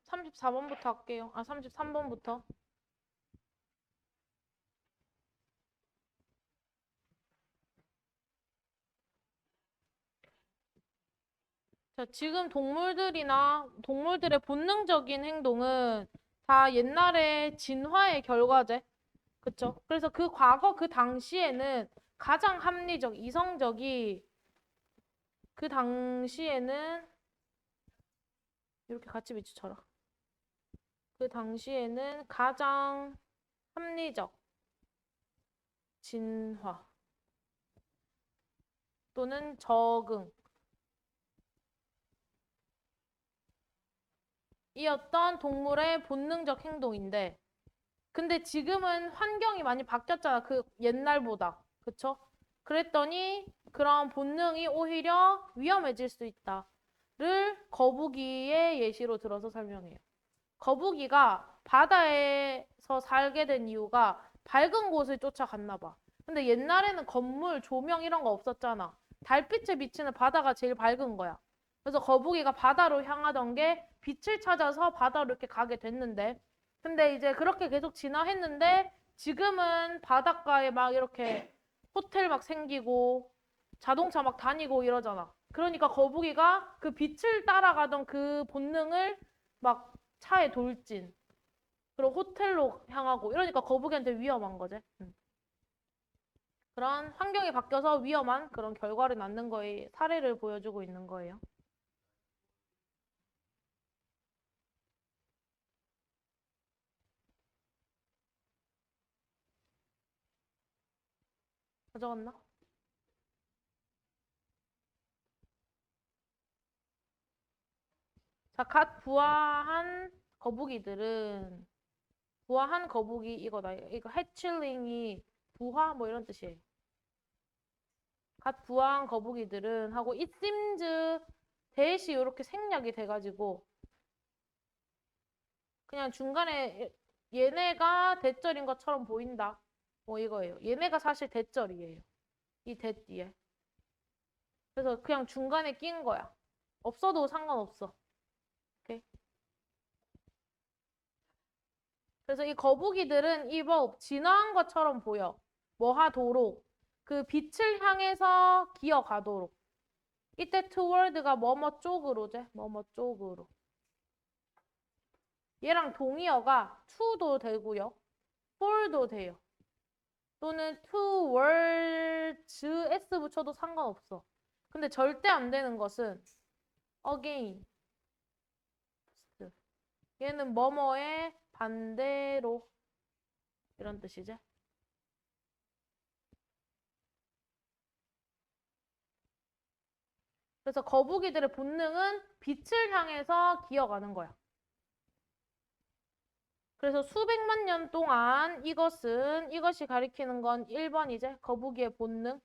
34번부터 할게요. 33번부터. 자, 지금 동물들의 본능적인 행동은 다 옛날에 진화의 결과제. 그쵸? 그래서 그 과거 그 당시에는 가장 합리적, 이성적이 그 당시에는 이렇게 같이 비추쳐라. 그 당시에는 가장 합리적 진화 또는 적응 이었던 동물의 본능적 행동인데 근데 지금은 환경이 많이 바뀌었잖아. 그 옛날보다. 그쵸? 그랬더니 그런 본능이 오히려 위험해질 수 있다를 거북이의 예시로 들어서 설명해요. 거북이가 바다에서 살게 된 이유가 밝은 곳을 쫓아갔나 봐. 근데 옛날에는 건물, 조명 이런 거 없었잖아. 달빛에 비치는 바다가 제일 밝은 거야. 그래서 거북이가 바다로 향하던 게 빛을 찾아서 바다로 이렇게 가게 됐는데 근데 이제 그렇게 계속 진화했는데 지금은 바닷가에 막 이렇게 호텔 막 생기고 자동차 막 다니고 이러잖아. 그러니까 거북이가 그 빛을 따라가던 그 본능을 막 차에 돌진. 그리고 호텔로 향하고 이러니까 거북이한테 위험한 거지. 그런 환경이 바뀌어서 위험한 그런 결과를 낳는 거의 사례를 보여주고 있는 거예요. 가져갔나? 자, 갓 부화한 거북이들은 부화한 거북이 이거다. 이거 해칠링이 부화 뭐 이런 뜻이에요. 갓 부화한 거북이들은 하고 it seems 대시 이렇게 생략이 돼가지고 그냥 중간에 얘네가 대절인 것처럼 보인다. 뭐 이거예요. 얘네가 사실 대절이에요. 이 대 뒤에. 그래서 그냥 중간에 낀 거야. 없어도 상관없어. 오케이? 그래서 이 거북이들은 이법 진화한 것처럼 보여. 뭐 하도록. 그 빛을 향해서 기어가도록. 이때 toward가 뭐뭐 쪽으로제. 뭐뭐 쪽으로. 얘랑 동의어가 to도 되고요. for도 돼요. 또는 towards s 붙여도 상관없어. 근데 절대 안 되는 것은 against. 얘는 뭐뭐의 반대로 이런 뜻이지. 그래서 거북이들의 본능은 빛을 향해서 기어가는 거야. 그래서 수백만 년 동안 이것이 가리키는 건 1번이제. 거북이의 본능.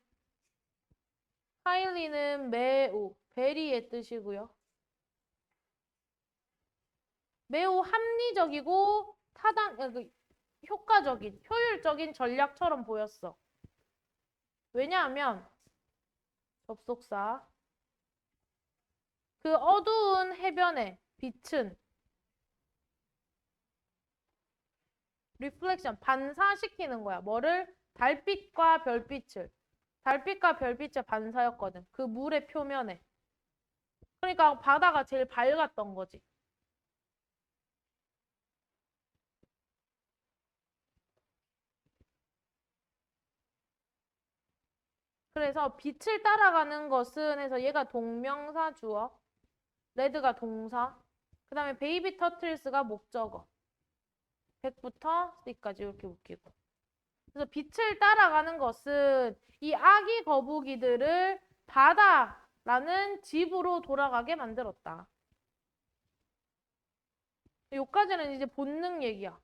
하일리는 매우, 베리의 뜻이고요. 매우 합리적이고 효과적인, 효율적인 전략처럼 보였어. 왜냐하면 접속사 그 어두운 해변의 빛은 리플렉션, 반사시키는 거야. 뭐를? 달빛과 별빛을. 달빛과 별빛의 반사였거든. 그 물의 표면에. 그러니까 바다가 제일 밝았던 거지. 그래서 빛을 따라가는 것은 해서 얘가 동명사 주어, 레드가 동사, 그 다음에 베이비 터틀스가 목적어. 100부터 C까지 이렇게 묶이고. 그래서 빛을 따라가는 것은 이 아기 거북이들을 바다라는 집으로 돌아가게 만들었다. 여기까지는 이제 본능 얘기야.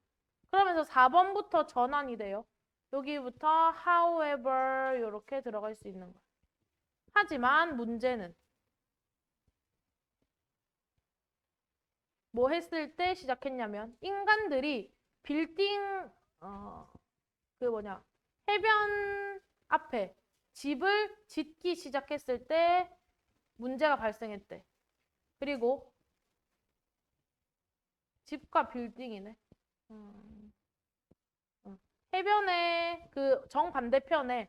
그러면서 4번부터 전환이 돼요. 여기부터 however 이렇게 들어갈 수 있는 거야. 하지만 문제는 뭐 했을 때 시작했냐면 인간들이 빌딩 그 뭐냐 해변 앞에 집을 짓기 시작했을 때 문제가 발생했대. 그리고 집과 빌딩이네. 음, 해변의 그 정반대편에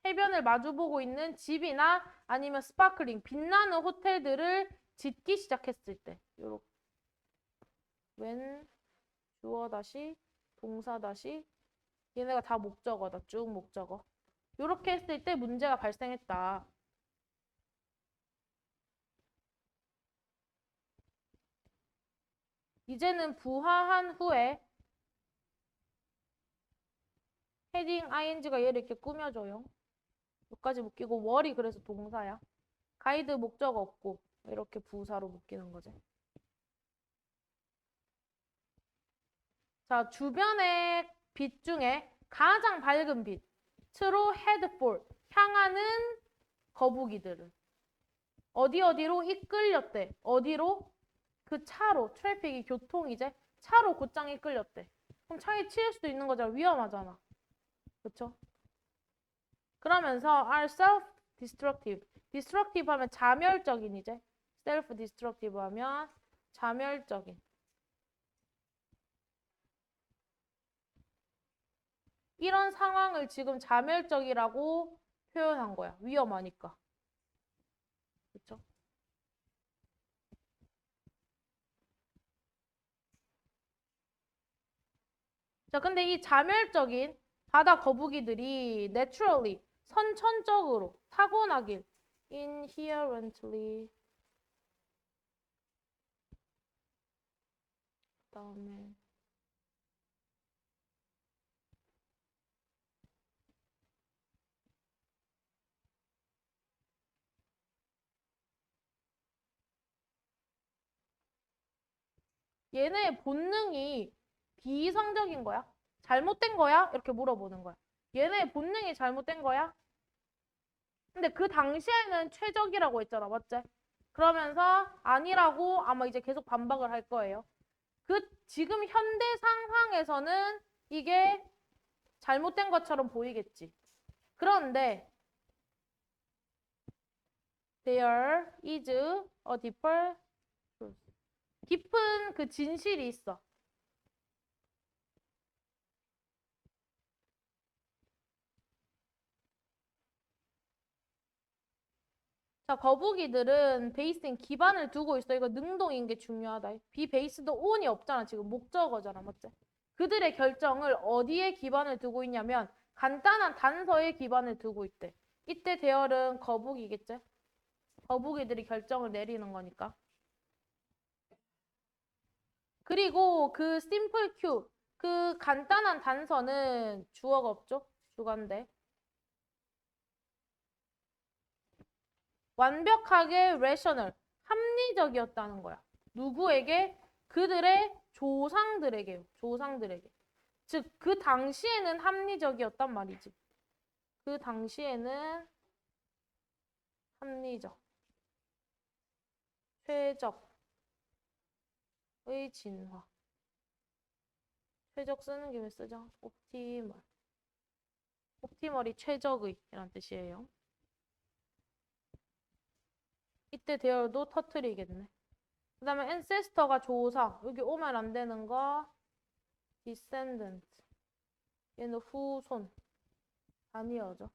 해변을 마주보고 있는 집이나 아니면 스파클링, 빛나는 호텔들을 짓기 시작했을 때. 요렇게. when 주어 다시 동사 다시 얘네가 다 목적어다. 쭉 목적어. 요렇게 했을 때 문제가 발생했다. 이제는 부화한 후에 헤딩 ing가 얘를 이렇게 꾸며줘요. 여기까지 묶이고 월이 그래서 동사야. 가이드 목적 없고 이렇게 부사로 묶이는 거지. 자, 주변의 빛 중에 가장 밝은 빛으로 head for 향하는 거북이들을 어디로 이끌렸대. 어디로? 그 차로 트래픽이 교통이제 차로 곧장 이끌렸대. 그럼 차에 치일 수도 있는 거잖아. 위험하잖아. 그쵸? 그러면서 are self-destructive. destructive 하면 자멸적인 이제. self-destructive 하면 자멸적인. 이런 상황을 지금 자멸적이라고 표현한 거야. 위험하니까. 그쵸? 자, 근데 이 자멸적인 바다 거북이들이 naturally, 선천적으로, 타고나길 inherently 그다음에 얘네의 본능이 비이성적인 거야? 잘못된 거야? 이렇게 물어보는 거야. 얘네의 본능이 잘못된 거야? 근데 그 당시에는 최적이라고 했잖아, 맞지? 그러면서 아니라고 아마 이제 계속 반박을 할 거예요. 지금 현대 상황에서는 이게 잘못된 것처럼 보이겠지. 그런데 there is a deeper truth. 깊은 그 진실이 있어. 자, 거북이들은 베이스인 기반을 두고 있어. 이거 능동인 게 중요하다. be based도 on이 없잖아. 지금 목적어잖아. 맞지? 그들의 결정을 어디에 기반을 두고 있냐면 간단한 단서에 기반을 두고 있대. 이때 대열은 거북이겠지? 거북이들이 결정을 내리는 거니까. 그리고 그 simple Q, 그 간단한 단서는 주어가 없죠? 주관대. 완벽하게 rational, 합리적이었다는 거야. 누구에게? 그들의 조상들에게요. 조상들에게. 즉, 그 당시에는 합리적이었단 말이지. 그 당시에는 합리적, 최적의 진화. 최적 쓰는 김에 쓰죠. 옵티멀. 옵티멀이 최적의 이란 뜻이에요. 이때 대열도 터트리겠네. 그 다음에 ancestor가 조상. 여기 오면 안 되는 거 descendant. 얘는 후손. 아니어죠.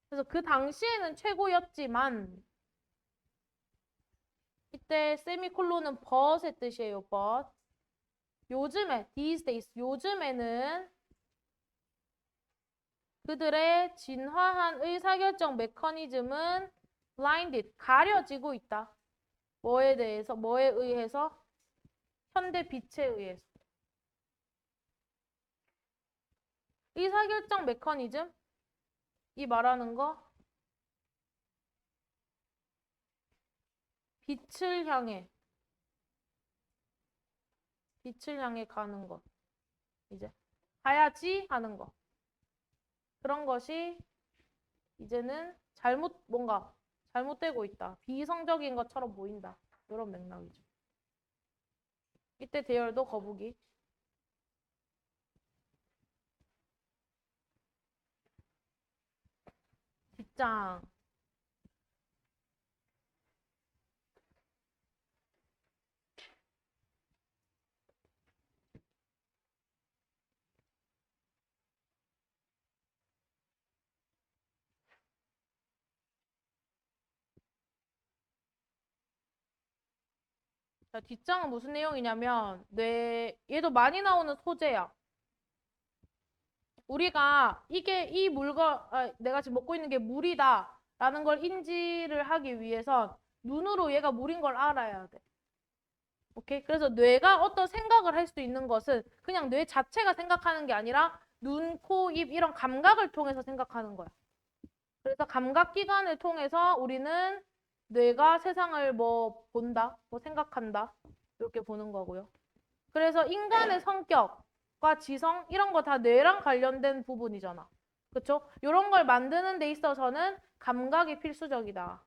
그래서 그 당시에는 최고였지만 이때 세미콜론은 but의 뜻이에요. but. 요즘에 these days 요즘에는 그들의 진화한 의사결정 메커니즘은 blinded 가려지고 있다. 뭐에 대해서? 뭐에 의해서? 현대 빛에 의해서. 의사결정 메커니즘? 이 말하는 거 빛을 향해 가는 것. 이제 가야지 하는 거. 그런 것이 이제는 뭔가 잘못되고 있다. 비이성적인 것처럼 보인다. 이런 맥락이죠. 이때 대열도 거북이. 뒷장. 자, 뒷장은 무슨 내용이냐면 얘도 많이 나오는 소재야. 우리가 이게 이 물건, 내가 지금 먹고 있는 게 물이다 라는 걸 인지를 하기 위해선 눈으로 얘가 물인 걸 알아야 돼. 오케이? 그래서 뇌가 어떤 생각을 할 수 있는 것은 그냥 뇌 자체가 생각하는 게 아니라 눈, 코, 입 이런 감각을 통해서 생각하는 거야. 그래서 감각기관을 통해서 우리는 뇌가 세상을 뭐 본다, 뭐 생각한다 이렇게 보는 거고요. 그래서 인간의 성격과 지성 이런 거 다 뇌랑 관련된 부분이잖아. 그쵸? 이런 걸 만드는 데 있어서는 감각이 필수적이다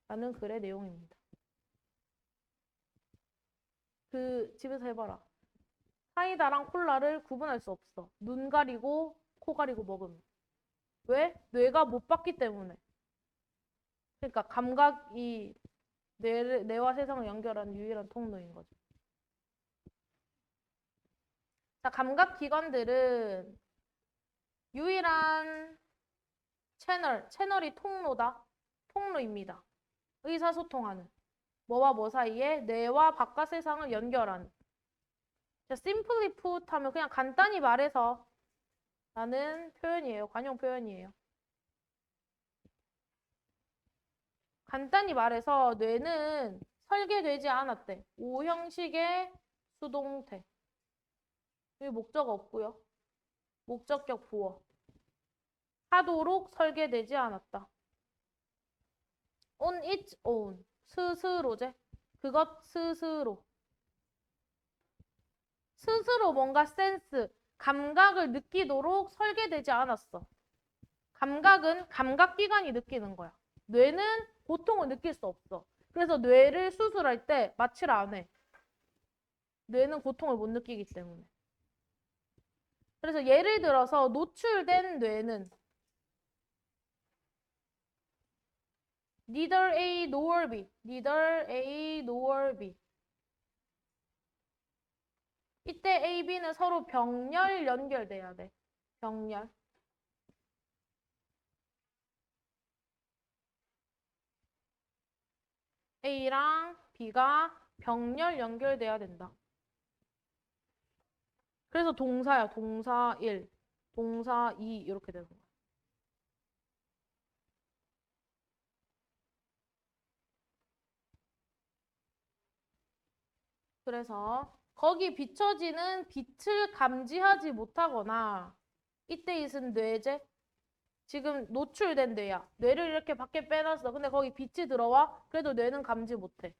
라는 글의 내용입니다. 그 집에서 해봐라. 사이다랑 콜라를 구분할 수 없어. 눈 가리고 코 가리고 먹으면. 왜? 뇌가 못 봤기 때문에. 그러니까 감각이 뇌와 세상을 연결하는 유일한 통로인 거죠. 자, 감각기관들은 유일한 채널이 통로다. 통로입니다. 의사소통하는. 뭐와 뭐 사이에 뇌와 바깥 세상을 연결하는. 자, simply put 하면 그냥 간단히 말해서 라는 표현이에요. 관용 표현이에요. 간단히 말해서 뇌는 설계되지 않았대. O 형식의 수동태. 여기 목적 없고요. 목적격 부어. 하도록 설계되지 않았다. On its own. 스스로제. 그것 스스로. 스스로 뭔가 센스, 감각을 느끼도록 설계되지 않았어. 감각은 감각기관이 느끼는 거야. 뇌는 고통을 느낄 수 없어. 그래서 뇌를 수술할 때 마취를 안 해. 뇌는 고통을 못 느끼기 때문에. 그래서 예를 들어서 노출된 뇌는 neither A nor B, neither A nor B. 이때 A, B는 서로 병렬 연결돼야 돼. 병렬. A랑 B가 병렬 연결돼야 된다. 그래서 동사야. 동사 1, 동사 2 이렇게 되는 거야. 그래서 거기 비춰지는 빛을 감지하지 못하거나 이때 있은 뇌제 지금 노출된 뇌야. 뇌를 이렇게 밖에 빼놨어. 근데 거기 빛이 들어와? 그래도 뇌는 감지 못해.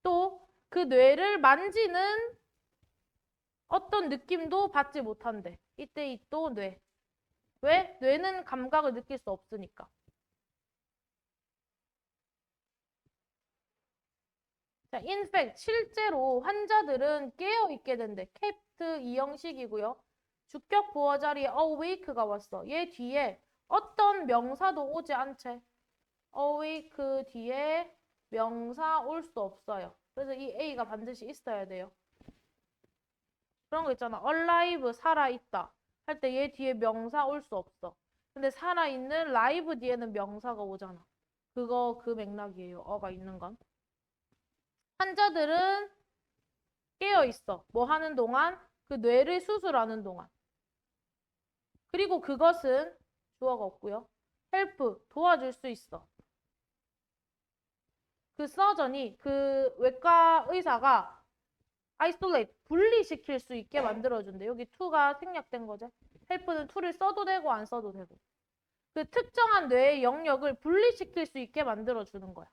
또 그 뇌를 만지는 어떤 느낌도 받지 못한대. 이때 이 또 뇌. 왜? 뇌는 감각을 느낄 수 없으니까. 자, in fact, 실제로 환자들은 깨어있게 된대. kept 이 형식이고요. 주격 보어 자리에 awake가 왔어. 얘 뒤에 어떤 명사도 오지 않채. awake 뒤에 명사 올 수 없어요. 그래서 이 A가 반드시 있어야 돼요. 그런 거 있잖아. alive, 살아있다. 할 때 얘 뒤에 명사 올 수 없어. 근데 살아있는 live 뒤에는 명사가 오잖아. 그 맥락이에요. 어가 있는 건. 환자들은 깨어 있어. 뭐 하는 동안? 그 뇌를 수술하는 동안. 그리고 그것은 주어가 없고요. help, 도와줄 수 있어. 그 서전이 그 외과 의사가 isolate, 분리시킬 수 있게 만들어준대. 여기 to가 생략된 거죠. help는 to를 써도 되고 안 써도 되고. 그 특정한 뇌의 영역을 분리시킬 수 있게 만들어주는 거야.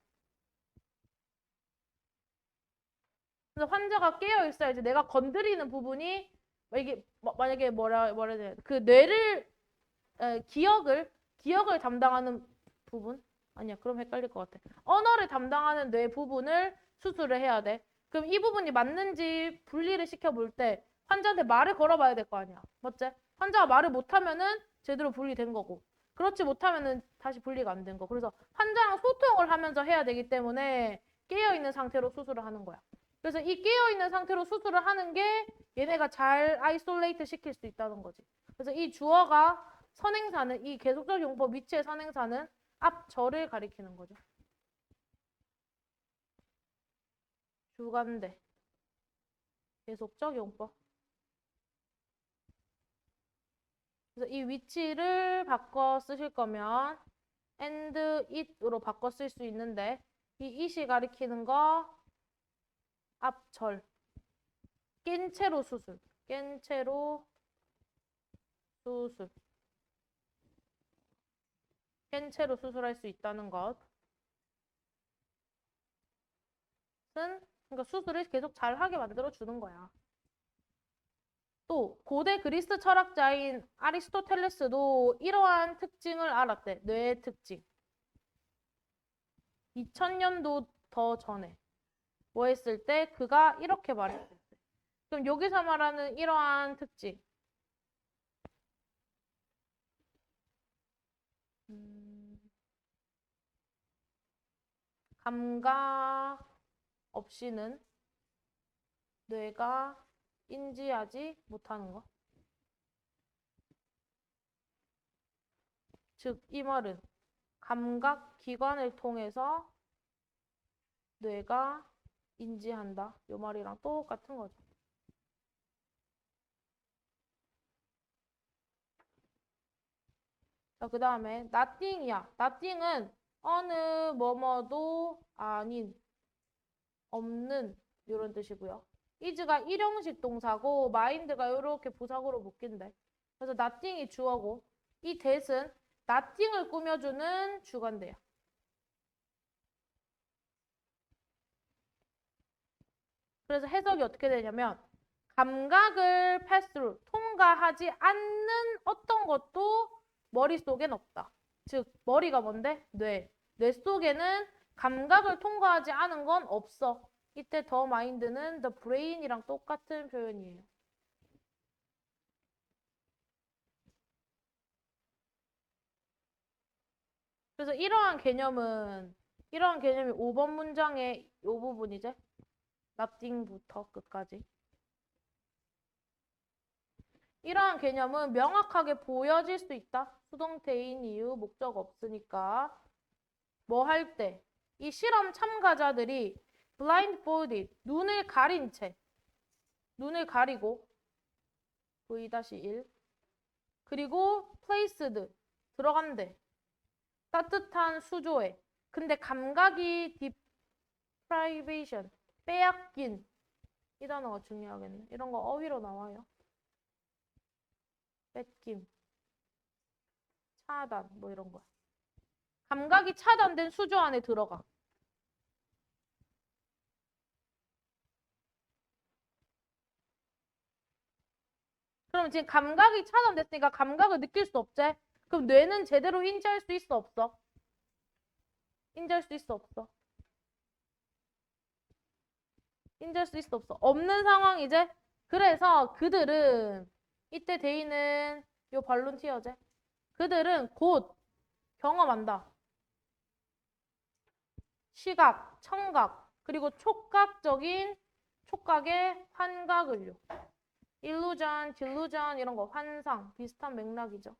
그래서 환자가 깨어 있어야지 내가 건드리는 부분이 이게 만약에 뭐라 해야 돼? 그 뇌를 기억을 담당하는 부분 아니야. 그럼 헷갈릴 것 같아. 언어를 담당하는 뇌 부분을 수술을 해야 돼. 그럼 이 부분이 맞는지 분리를 시켜볼 때 환자한테 말을 걸어봐야 될 거 아니야. 맞지? 환자가 말을 못하면은 제대로 분리된 거고. 그렇지 못하면은 다시 분리가 안 된 거. 그래서 환자랑 소통을 하면서 해야 되기 때문에 깨어있는 상태로 수술을 하는 거야. 그래서 이 깨어있는 상태로 수술을 하는 게 얘네가 잘 아이솔레이트 시킬 수 있다는 거지. 그래서 이 주어가 선행사는, 이 계속적 용법 위치의 선행사는 앞절을 가리키는 거죠. 주관대. 계속적 용법. 그래서 이 위치를 바꿔 쓰실 거면 and it으로 바꿔 쓸 수 있는데 이 it이 가리키는 거 앞절. 깬 채로 수술. 깬 채로 수술. 깬 채로 수술할 수 있다는 것은 그러니까 수술을 계속 잘하게 만들어 주는 거야. 또 고대 그리스 철학자인 아리스토텔레스도 이러한 특징을 알았대. 뇌의 특징. 2000년도 더 전에 뭐 했을 때 그가 이렇게 말했대. 그럼 여기서 말하는 이러한 특징. 감각 없이는 뇌가 인지하지 못하는 것. 즉, 이 말은 감각 기관을 통해서 뇌가 인지한다. 이 말이랑 똑같은 거죠. 자, 그 다음에 nothing이야. nothing은 어느 뭐뭐도 아닌, 없는 이런 뜻이고요. is가 일형식 동사고 mind가 이렇게 부사구로 묶인대. 그래서 nothing이 주어고 이 that은 nothing을 꾸며주는 주관대야. 그래서 해석이 어떻게 되냐면 감각을 pass through, 통과하지 않는 어떤 것도 머릿속엔 없다. 즉 머리가 뭔데? 뇌. 뇌 속에는 감각을 통과하지 않은 건 없어. 이때 더 마인드는 the brain이랑 똑같은 표현이에요. 그래서 이러한 개념이 5번 문장의 이 부분이지. nothing부터 끝까지. 이러한 개념은 명확하게 보여질 수 있다. 수동태인 이유, 목적 없으니까. 뭐 할 때? 이 실험 참가자들이 blindfolded, 눈을 가린 채, 눈을 가리고 V-1 그리고 placed, 들어간대. 따뜻한 수조에. 근데 감각이 deprivation, 빼앗긴. 이 단어가 중요하겠네. 이런 거 어휘로 나와요. 뺏김, 차단, 뭐 이런 거. 감각이 차단된 수조 안에 들어가. 그럼 지금 감각이 차단됐으니까 감각을 느낄 수 없지? 그럼 뇌는 제대로 인지할 수 있어, 없어? 인지할 수 있어, 없어? 인지할 수 있어, 없어? 없는 상황이지? 그래서 그들은 이때 데이는 요 발론티어제. 그들은 곧 경험한다. 시각, 청각, 그리고 촉각의 환각을요. 일루전, 딜루전 이런 거 환상 비슷한 맥락이죠.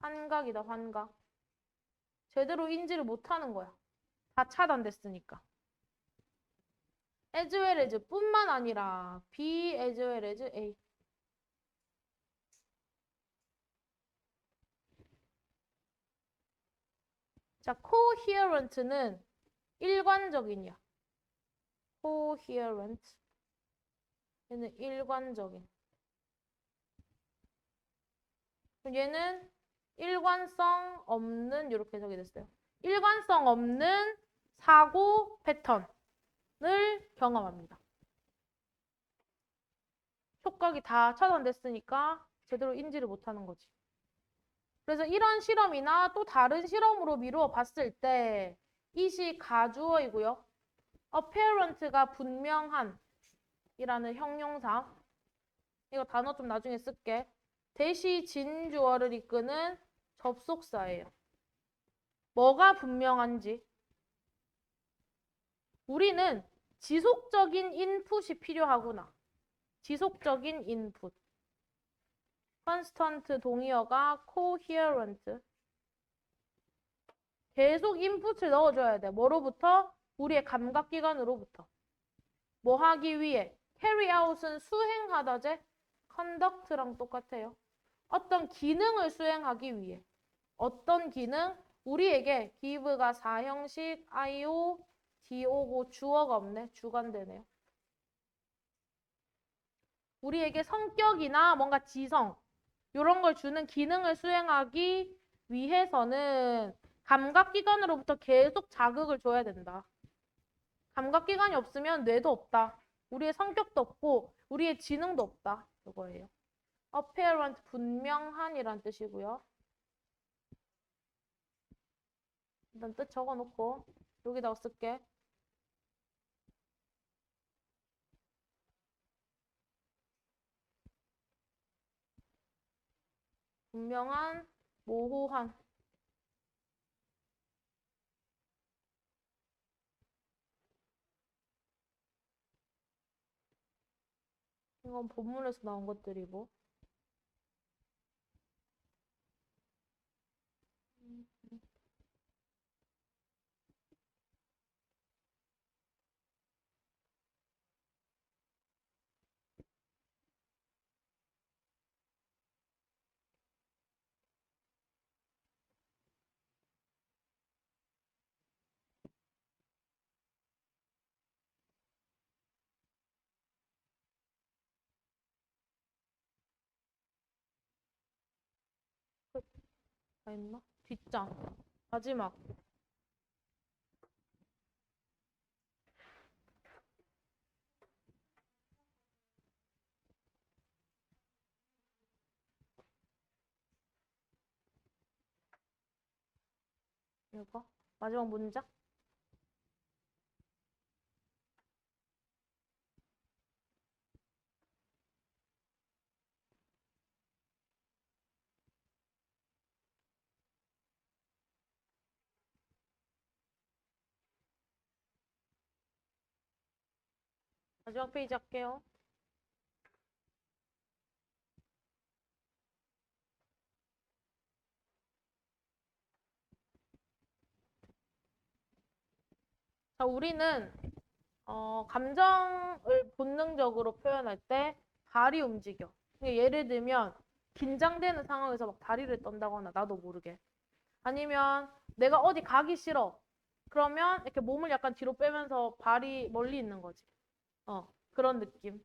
환각이다, 환각. 제대로 인지를 못하는 거야. 다 차단됐으니까. as well as 뿐만 아니라 B as well as A. 자, coherent는 일관적인이야. coherent. 얘는 일관적인. 얘는 일관성 없는 이렇게 해석이 됐어요. 일관성 없는 사고 패턴을 경험합니다. 촉각이 다 차단됐으니까 제대로 인지를 못하는 거지. 그래서 이런 실험이나 또 다른 실험으로 미루어 봤을 때 이시 가주어이고요. apparent가 분명한 이라는 형용사. 이거 단어 좀 나중에 쓸게. 대시 진주어를 이끄는 접속사예요. 뭐가 분명한지. 우리는 지속적인 인풋이 필요하구나. 지속적인 인풋. constant 동의어가 coherent. 계속 인풋을 넣어줘야 돼. 뭐로부터? 우리의 감각기관으로부터. 뭐 하기 위해? carry out은 수행하다제 conduct랑 똑같아요. 어떤 기능을 수행하기 위해. 어떤 기능? 우리에게 give가 사형식, IO, DO고 주어가 없네. 주관되네요. 우리에게 성격이나 뭔가 지성 이런 걸 주는 기능을 수행하기 위해서는 감각기관으로부터 계속 자극을 줘야 된다. 감각기관이 없으면 뇌도 없다. 우리의 성격도 없고 우리의 지능도 없다. 이거예요. apparent 분명한이란 뜻이고요. 일단 뜻 적어놓고 여기다가 쓸게. 분명한, 모호한. 이건 본문에서 나온 것들이고. 다 있나? 뒷장. 마지막. 이거. 마지막 문장. 마지막 페이지 할게요. 자, 우리는 감정을 본능적으로 표현할 때 발이 움직여. 그러니까 예를 들면 긴장되는 상황에서 막 다리를 떤다거나 나도 모르게. 아니면 내가 어디 가기 싫어. 그러면 이렇게 몸을 약간 뒤로 빼면서 발이 멀리 있는 거지. 그런 느낌.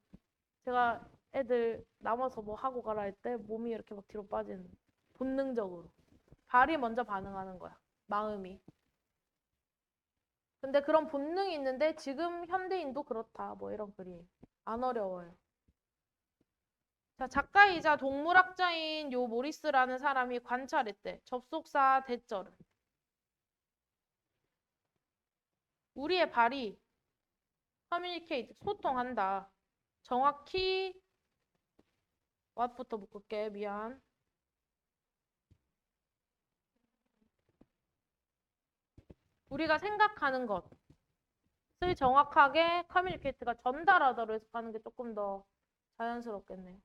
제가 애들 남아서 뭐 하고 가라 할 때 몸이 이렇게 막 뒤로 빠지는. 본능적으로. 발이 먼저 반응하는 거야. 마음이. 근데 그런 본능이 있는데 지금 현대인도 그렇다. 뭐 이런 그림. 안 어려워요. 자, 작가이자 동물학자인 요 모리스라는 사람이 관찰했대. 접속사 대절을. 우리의 발이 커뮤니케이트, 소통한다. 정확히 what부터 묶을게. 미안. 우리가 생각하는 것을 정확하게 커뮤니케이트가 전달하도록 해석하는 게 조금 더 자연스럽겠네요.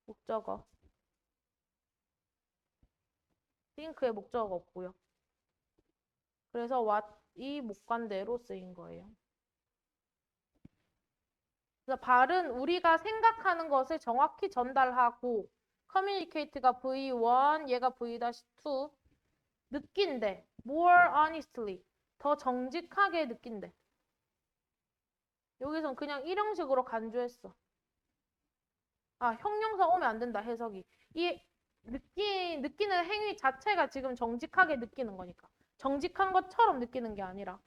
목적어. think의 목적어가 없고요. 그래서 what이 목관대로 쓰인 거예요. 그래서 발은 우리가 생각하는 것을 정확히 전달하고 communicate가 V1, 얘가 V-2 느낀대. more honestly. 더 정직하게 느낀대. 여기선 그냥 일형식으로 간주했어. 아, 형용사 오면 안 된다, 해석이. 이 느끼는 행위 자체가 지금 정직하게 느끼는 거니까. 정직한 것처럼 느끼는 게 아니라.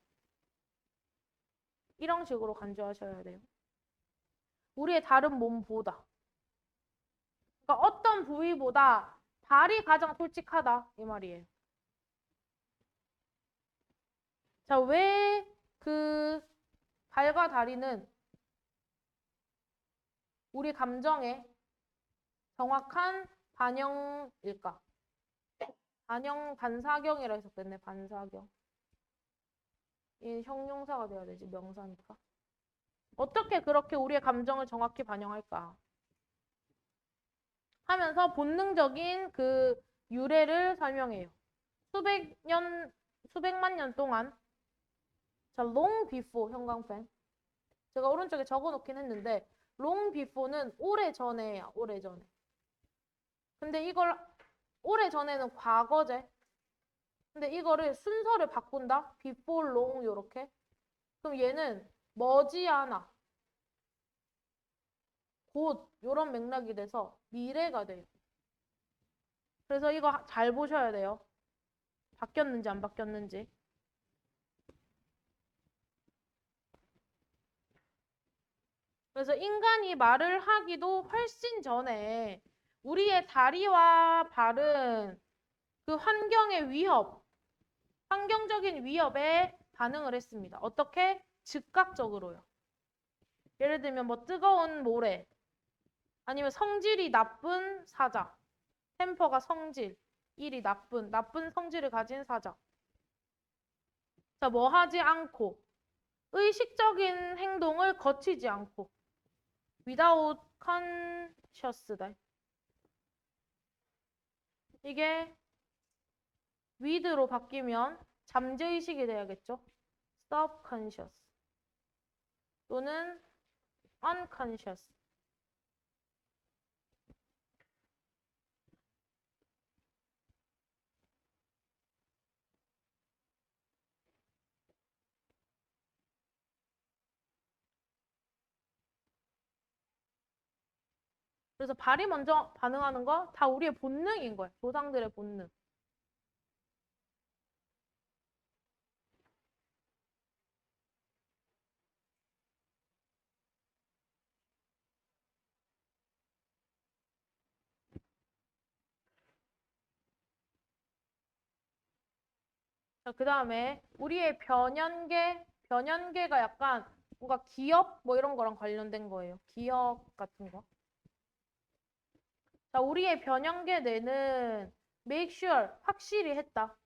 일형식으로 간주하셔야 돼요. 우리의 다른 몸보다. 그러니까 어떤 부위보다 발이 가장 솔직하다, 이 말이에요. 자, 왜 그 발과 다리는 우리 감정의 정확한 반영일까? 반사경이라 해석됐네, 반사경. 이 형용사가 돼야 되지, 명사니까. 어떻게 그렇게 우리의 감정을 정확히 반영할까? 하면서 본능적인 그 유래를 설명해요. 수백만 년 동안, 자, long before 형광펜. 제가 오른쪽에 적어 놓긴 했는데, long before는 오래전에야, 오래전에. 근데 이걸 오래전에는 과거제. 근데 이거를 순서를 바꾼다? before long 요렇게. 그럼 얘는 머지않아, 곧 요런 맥락이 돼서 미래가 돼요. 그래서 이거 잘 보셔야 돼요. 바뀌었는지 안 바뀌었는지. 그래서 인간이 말을 하기도 훨씬 전에 우리의 다리와 발은 그 환경의 위협, 환경적인 위협에 반응을 했습니다. 어떻게? 즉각적으로요. 예를 들면 뭐 뜨거운 모래, 아니면 성질이 나쁜 사자, 템퍼가 성질, 일이 나쁜 성질을 가진 사자. 자, 뭐 하지 않고, 의식적인 행동을 거치지 않고, without conscious. 이게 with로 바뀌면 잠재의식이 돼야겠죠? subconscious 또는 unconscious. 그래서 발이 먼저 반응하는 거 다 우리의 본능인 거예요. 조상들의 본능. 자, 그 다음에 우리의 변연계가 약간 뭔가 기억 뭐 이런 거랑 관련된 거예요. 기억 같은 거. 자, 우리의 변연계 뇌는 make sure, 확실히 했다.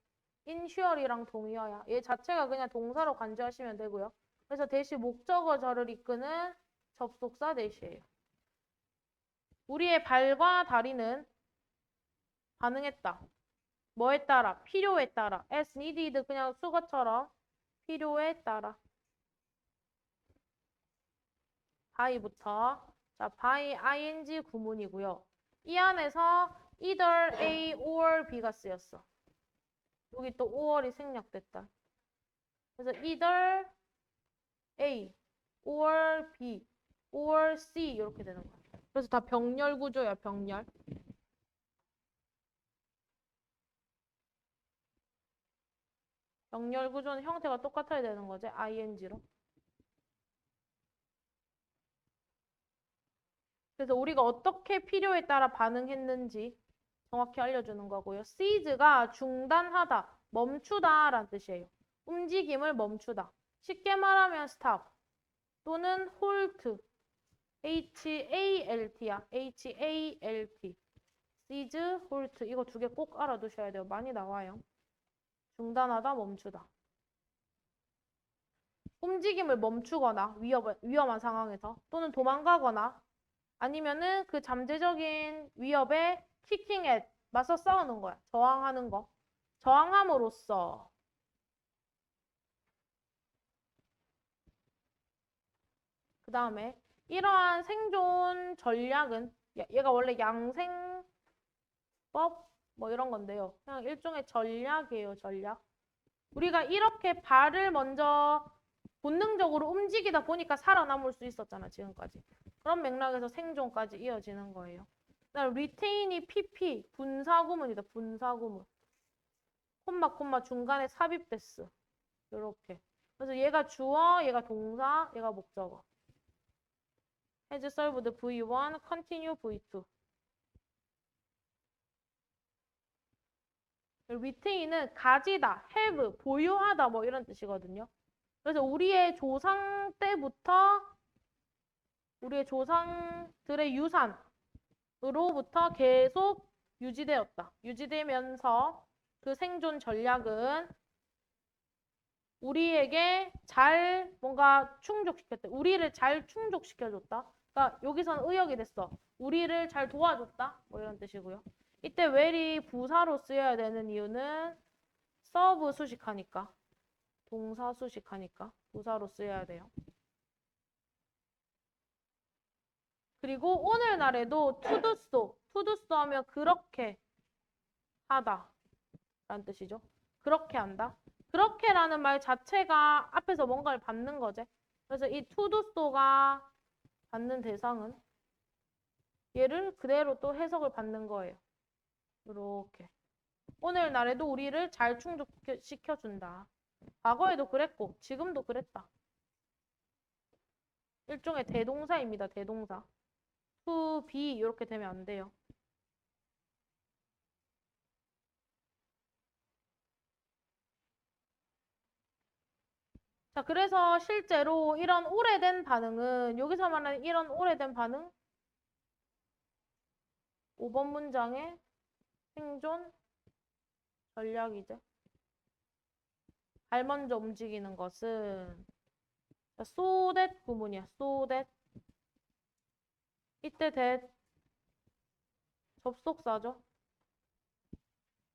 insure이랑 동의어야. 얘 자체가 그냥 동사로 간주하시면 되고요. 그래서 대시 목적어절을 이끄는 접속사 대시예요. 우리의 발과 다리는 반응했다. 뭐에 따라? 필요에 따라. as needed 그냥 수거처럼 필요에 따라. by부터. 자, by ing 구문이고요. 이 안에서 either A or B가 쓰였어. 여기 또 or이 생략됐다. 그래서 either A or B or C 이렇게 되는 거야. 그래서 다 병렬 구조야, 병렬. 병렬 구조는 형태가 똑같아야 되는 거지, ing로. 그래서 우리가 어떻게 필요에 따라 반응했는지 정확히 알려주는 거고요. seize가 중단하다, 멈추다라는 뜻이에요. 움직임을 멈추다. 쉽게 말하면 stop 또는 halt, HALT야. HALT. seize, halt 이거 두 개 꼭 알아두셔야 돼요. 많이 나와요. 중단하다, 멈추다. 움직임을 멈추거나 위험한 상황에서 또는 도망가거나 아니면은 그 잠재적인 위협에 kicking at 맞서 싸우는 거야. 저항하는 거. 저항함으로써 그 다음에 이러한 생존 전략은 얘가 원래 양생법 뭐 이런 건데요. 그냥 일종의 전략이에요. 전략. 우리가 이렇게 발을 먼저 본능적으로 움직이다 보니까 살아남을 수 있었잖아. 지금까지. 그런 맥락에서 생존까지 이어지는 거예요. 그다음 retain이 PP 분사구문이다. 분사구문. 콤마 중간에 삽입됐어. 이렇게. 그래서 얘가 주어, 얘가 동사, 얘가 목적어. has served V1, continue V2. retain은 가지다, have, 보유하다 뭐 이런 뜻이거든요. 그래서 우리의 조상 때부터 우리의 조상들의 유산으로부터 계속 유지되었다. 유지되면서 그 생존 전략은 우리에게 잘 뭔가 충족시켰다. 우리를 잘 충족시켜줬다. 그러니까 여기서는 의역이 됐어. 우리를 잘 도와줬다. 뭐 이런 뜻이고요. 이때 well이 부사로 쓰여야 되는 이유는 serve 수식하니까. 동사 수식하니까 부사로 쓰여야 돼요. 그리고 오늘날에도 to do so 하면 그렇게 하다 라는 뜻이죠. 그렇게 한다. 그렇게라는 말 자체가 앞에서 뭔가를 받는 거지. 그래서 이 to do so가 받는 대상은 얘를 그대로 또 해석을 받는 거예요. 이렇게. 오늘날에도 우리를 잘 충족시켜준다. 과거에도 그랬고 지금도 그랬다. 일종의 대동사입니다. 대동사. to be 이렇게 되면 안 돼요. 자, 그래서 실제로 이런 오래된 반응은 여기서 말하는 이런 오래된 반응 5번 문장의 생존 전략이죠. 발 먼저 움직이는 것은 so that 구문이야. so that 이때 that 접속사죠.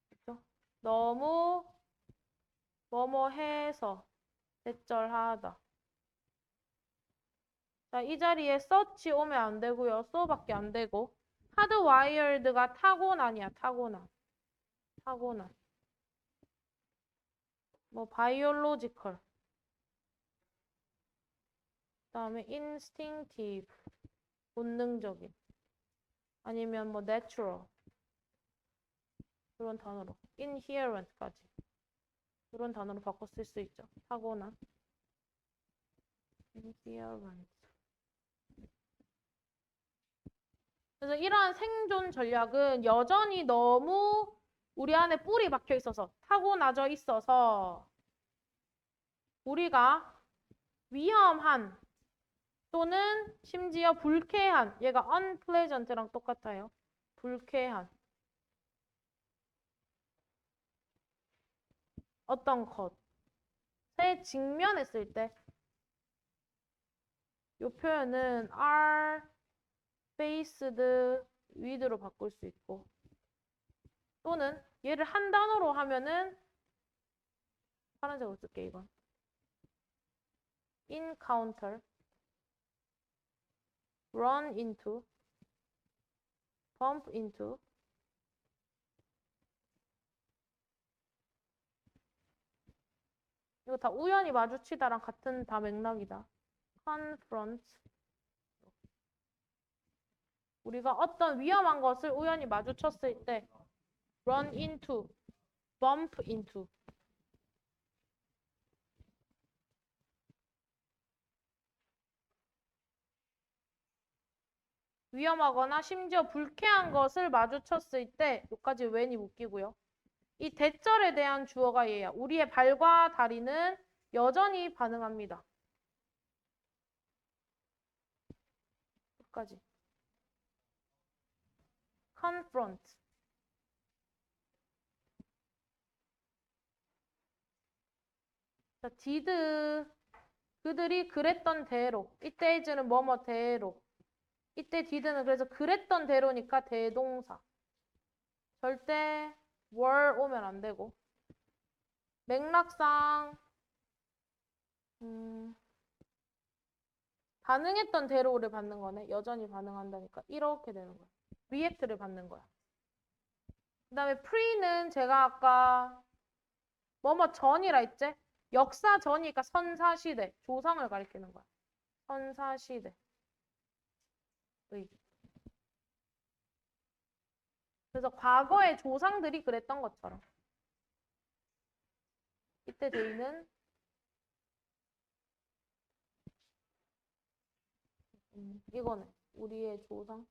그렇죠? 너무 뭐뭐 해서 대절하다. 자, 이 자리에 such 오면 안 되고요. so밖에 안 되고 hardwired가 타고난이야. 타고난. 뭐 biological. 그다음에 instinctive. 본능적인. 아니면 뭐 natural. 그런 단어로. inherent까지. 그런 단어로 바꿔 쓸 수 있죠. 타고난. inherent. 그래서 이러한 생존 전략은 여전히 너무 우리 안에 뿔이 박혀 있어서 타고나져 있어서 우리가 위험한 또는 심지어 불쾌한 얘가 unpleasant랑 똑같아요. 불쾌한 어떤 것에 직면했을 때 이 표현은 are faced with로 바꿀 수 있고 또는 얘를 한 단어로 하면은 파란색으로 쓸게 이건 encounter, run into, bump into 이거 다 우연히 마주치다랑 같은 다 맥락이다. confront 우리가 어떤 위험한 것을 우연히 마주쳤을 때 run into, bump into 위험하거나 심지어 불쾌한 것을 마주쳤을 때 여기까지 when이 묶이고요. 이 대절에 대한 주어가 얘야. 우리의 발과 다리는 여전히 반응합니다. 여기까지. confront 자, did 그들이 그랬던 대로 이때 is는 뭐뭐 대로 이때 did는 그래서 그랬던 대로니까 대동사 절대 were 오면 안 되고 맥락상 반응했던 대로를 받는 거네. 여전히 반응한다니까 이렇게 되는 거야. react를 받는 거야. 그 다음에 pre는 제가 아까 뭐뭐 전이라 했지? 역사 전이니까 선사시대, 조상을 가리키는 거야. 선사시대. 그래서 과거의 조상들이 그랬던 것처럼. 이때 데이는 이거네. 우리의 조상.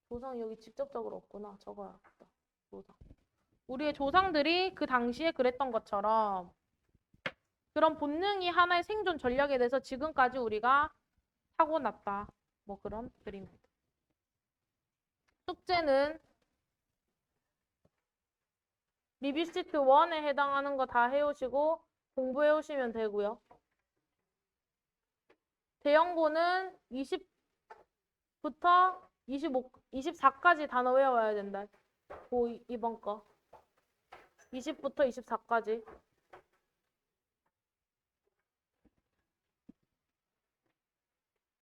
조상 여기 직접적으로 없구나. 적어야겠다. 조상. 우리의 조상들이 그 당시에 그랬던 것처럼 그런 본능이 하나의 생존 전략에 대해서 지금까지 우리가 타고났다. 뭐 그런 그림입니다. 숙제는 리뷰 시트 1에 해당하는 거 다 해오시고 공부해 오시면 되고요. 대형고는 20부터 25, 24까지 단어 외워야 된다. 이번 거. 20부터 24까지.